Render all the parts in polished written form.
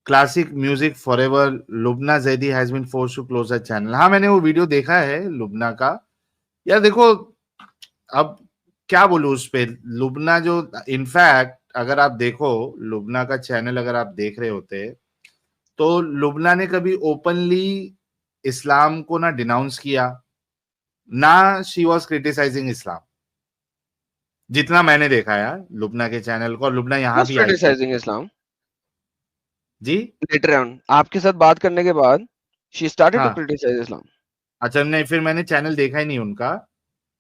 Classic music forever, Lubna Zaidi has been forced to close the channel. हाँ, मैंने वो video देखा है लुबना का। यार देखो, अब क्या बोलूं उस पे। लुबना जो, इनफैक्ट अगर आप देखो लुबना का चैनल, अगर आप देख रहे होते तो लुबना ने कभी ओपनली इस्लाम को ना डिनाउंस किया, ना शी वॉज क्रिटिसाइजिंग इस्लाम, जितना मैंने देखा यार लुबना के चैनल को। और लुबना यहाँ was भी आई थी criticizing Islam ji. later on. आपके साथ बात करने के बाद she started to हाँ, criticize Islam. अच्छा, नहीं फिर मैंने चैनल देखा ही नहीं उनका,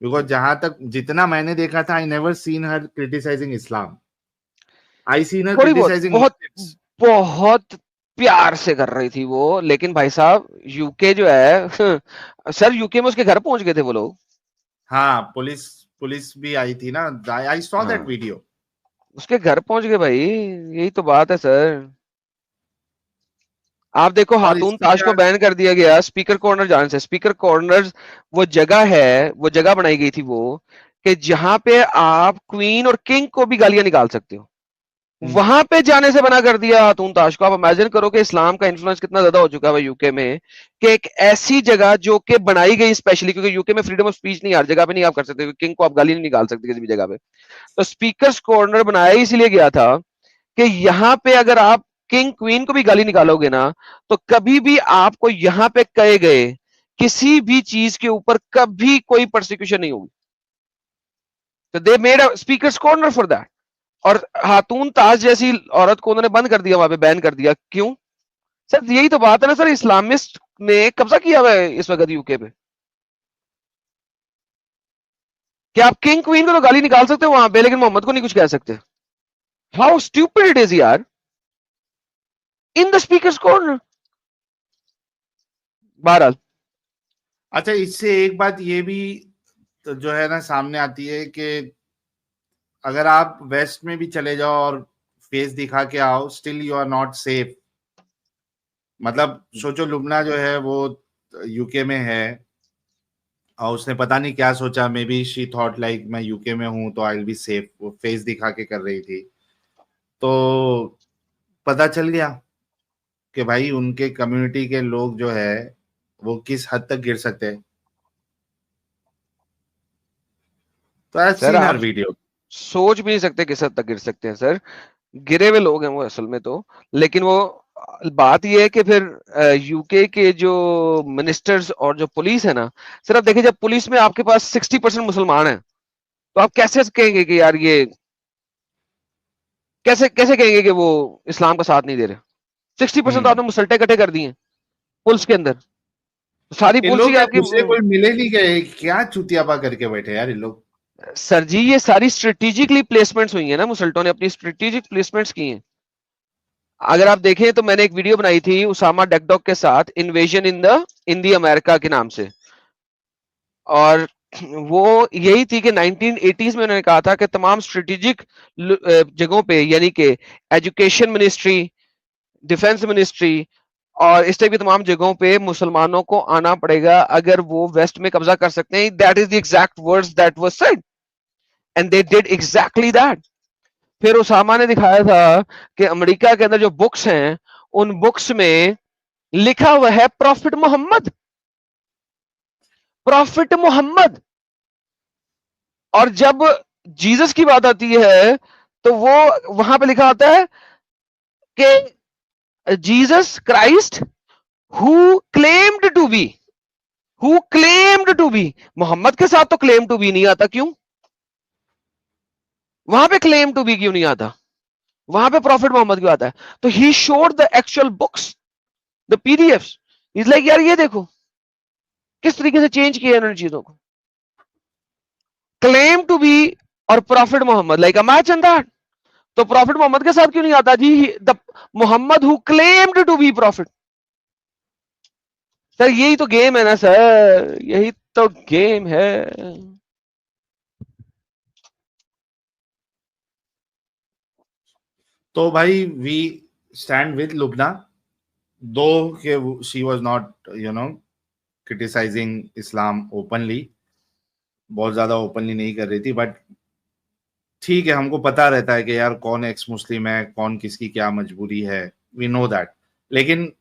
बिकॉज जहां तक जितना मैंने देखा था, I never seen her criticising Islam, I seen her थोड़ी बहुत क्रिटिसाइजिंग बहुत मुस्लिम्स। बहुत प्यार से कर रही थी वो, लेकिन भाई साहब यूके जो है सर यूके में उसके घर पहुंच गए थे वो लोग। हाँ, पुलिस पुलिस भी आई थी ना, आई सॉ दैट हाँ, वीडियो। उसके घर पहुंच गए भाई, यही तो बात है सर। आप देखो और हाथून इससे ताश को क्या, बैन कर दिया गया स्पीकर कॉर्नर जाने से। स्पीकर कॉर्नर वो जगह है, वो जगह बनाई गई थी वो, कि जहां पे आप क्वीन और किंग को भी गालियां निकाल सकते हो, वहां पे जाने से मना कर दिया हाथून ताश को। आप इमेजिन करो कि इस्लाम का इन्फ्लुएंस कितना ज्यादा हो चुका है यूके में, कि एक ऐसी जगह जो कि बनाई गई स्पेशली, क्योंकि यूके में फ्रीडम ऑफ स्पीच नहीं, हर जगह पे नहीं आप कर सकते, किंग को आप गाली नहीं निकाल सकते किसी भी जगह पे। तो स्पीकर्स कॉर्नर बनाया इसलिए गया था कि यहाँ पे अगर आप किंग क्वीन को भी गाली निकालोगे ना, तो कभी भी आपको यहाँ पे कहे गए किसी भी चीज के ऊपर कभी कोई प्रोसिक्यूशन नहीं होगी। तो they made a speakers corner for that. और हाथून ताज जैसी औरत को उन्होंने बंद कर दिया, वहां पे बैन कर दिया। क्यों सर? यही तो बात है ना सर, इस्लामिस्ट ने कब्जा किया हुआ है इस वक्त यूके पे। क्या आप किंग क्वीन को तो गाली निकाल सकते हो वहां पे, लेकिन मोहम्मद को नहीं कुछ कह सकते? हाउ स्टूपिड इट इज यार, इन द स्पीकर्स कॉर्नर। बहरहाल अच्छा, इससे एक बात ये भी तो जो है ना सामने आती है कि अगर आप वेस्ट में भी चले जाओ और फेस दिखा के आओ, still you are not safe. मतलब सोचो, लुबना जो है वो यूके में है, और उसने पता नहीं क्या सोचा, may be she thought like मैं यूके में हूं तो आई विल बी सेफ, वो फेस दिखा के कर रही थी। तो पता चल गया कि भाई उनके कम्युनिटी के लोग जो है वो किस हद तक गिर सकते हैं। तो आई हैव सर सीन हर आप वीडियो। सोच भी नहीं सकते किस हद तक गिर सकते हैं सर। गिरे हुए लोग हैं वो असल में तो, लेकिन वो बात ये है कि फिर यूके के जो मिनिस्टर्स और जो पुलिस है ना, सर आप देखिए जब पुलिस में आपके पास 60% मुसलमान है, तो आप कैसे कहेंगे कि यार ये, कैसे कैसे कहेंगे कि वो इस्लाम का साथ नहीं दे रहे? 60% तो हम्म। आपने मुसल्टे इकट्ठे कर दिए पुलिस के अंदर, सारी इन पुलिस लोग ही के आपकी। दूसरे कोई मिले नहीं गए क्या, चुतियापा करके बैठे यार इन लोग। सर जी ये सारी स्ट्रेटेजिकली प्लेसमेंट्स हुई है ना, मुसल्टों ने अपनी स्ट्रेटेजिक प्लेसमेंट्स की हैं। अगर आप देखें तो मैंने एक वीडियो बनाई थी उसामा डेकडॉक के साथ, इन्वेजन इन दी अमेरिका के नाम से, और वो यही थी कि 1980s में उन्होंने कहा था कि तमाम स्ट्रेटेजिक जगहों पे, यानी कि एजुकेशन मिनिस्ट्री, डिफेंस मिनिस्ट्री और इस टाइप की तमाम जगहों पे मुसलमानों को आना पड़ेगा अगर वो वेस्ट में कब्जा कर सकते हैं। That is the exact words that was said, and they did exactly that. फिर उसामा ने दिखाया था कि अमेरिका के अंदर जो बुक्स हैं, उन बुक्स में लिखा हुआ है प्रॉफिट मोहम्मद, प्रॉफिट मोहम्मद। और जब जीसस की बात आती है तो वो वहां पे लिखा आता है कि Jesus Christ who claimed to be, who claimed to be. Muhammad के साथ तो क्लेम टू बी नहीं आता, क्यों? वहां पे क्लेम टू बी क्यों नहीं आता? वहां पे प्रॉफिट मोहम्मद क्यों आता है? तो he showed the actual books, the PDFs. Is like यार ये देखो किस तरीके से चेंज किया इन्होंने चीजों को। क्लेम टू बी और prophet Mohammad, like imagine that. तो प्रॉफिट मोहम्मद के साथ क्यों नहीं आता जी, the Mohammad who claimed to be prophet. Sir यही तो गेम है ना सर, यही तो गेम है। तो भाई we stand with Lubna, though के she was not criticising Islam openly, बहुत ज्यादा ओपनली नहीं कर रही थी, बट ठीक है, हमको पता रहता है कि यार कौन एक्स मुस्लिम है, कौन किसकी क्या मजबूरी है, वी नो दैट। लेकिन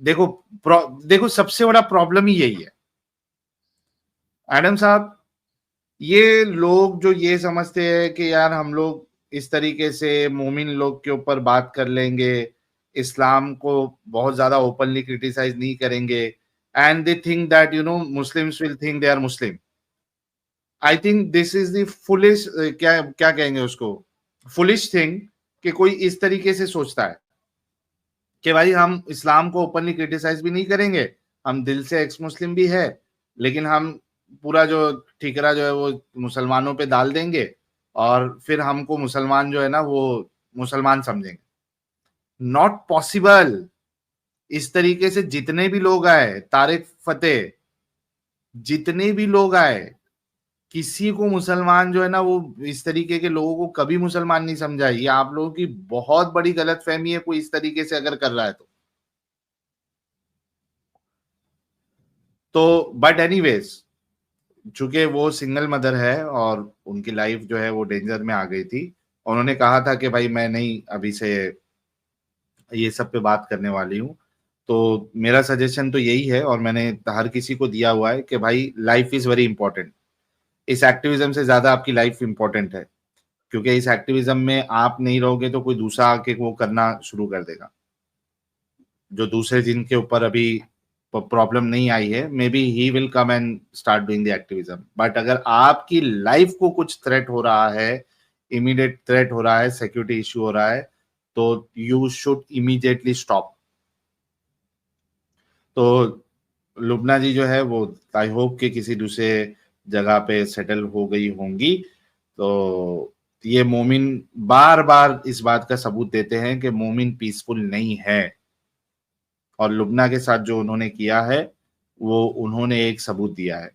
देखो सबसे बड़ा प्रॉब्लम ही यही है एडम साहब, ये लोग जो ये समझते हैं कि यार हम लोग इस तरीके से मोमिन लोग के ऊपर बात कर लेंगे, इस्लाम को बहुत ज्यादा ओपनली क्रिटिसाइज नहीं करेंगे, and they think that Muslims will think they are Muslim. I think this is the foolish, क्या क्या कहेंगे उसको, फुलिश थिंग, कि कोई इस तरीके से सोचता है कि भाई हम इस्लाम को ओपनली क्रिटिसाइज भी नहीं करेंगे, हम दिल से एक्स मुस्लिम भी है, लेकिन हम पूरा जो ठिकरा जो है वो मुसलमानों पे डाल देंगे और फिर हमको मुसलमान जो है ना वो मुसलमान समझेंगे। Not possible. इस तरीके से जितने भी लोग आए, तारिक फतेह, जितने भी लोग आए, किसी को मुसलमान जो है ना वो इस तरीके के लोगों को कभी मुसलमान नहीं समझा। ये आप लोगों की बहुत बड़ी गलतफहमी है, कोई इस तरीके से अगर कर रहा है तो बट एनीवेज, चूंकि वो सिंगल मदर है और उनकी लाइफ जो है वो डेंजर में आ गई थी, उन्होंने कहा था कि भाई मैं नहीं अभी से ये सब पे बात करने वाली हूँ। तो मेरा सजेशन तो यही है और मैंने हर किसी को दिया हुआ है कि भाई लाइफ इज वेरी इंपॉर्टेंट। इस एक्टिविज्म से ज्यादा आपकी लाइफ इंपॉर्टेंट है, क्योंकि इस एक्टिविज्म में आप नहीं रहोगे तो कोई दूसरा आके वो करना शुरू कर देगा, जो दूसरे जिनके ऊपर अभी प्रॉब्लम नहीं आई है, may be he will come and start doing the activism. But अगर आपकी लाइफ को कुछ थ्रेट हो रहा है, इमीडिएट थ्रेट हो रहा है, सिक्योरिटी इश्यू हो रहा है, तो यू शुड इमीडिएटली स्टॉप। तो लुबना जी जो है वो आई होप कि किसी दूसरे जगह पे सेटल हो गई होंगी। तो ये मोमिन बार बार इस बात का सबूत देते हैं कि मोमिन पीसफुल नहीं है, और लुबना के साथ जो उन्होंने किया है वो उन्होंने एक सबूत दिया है।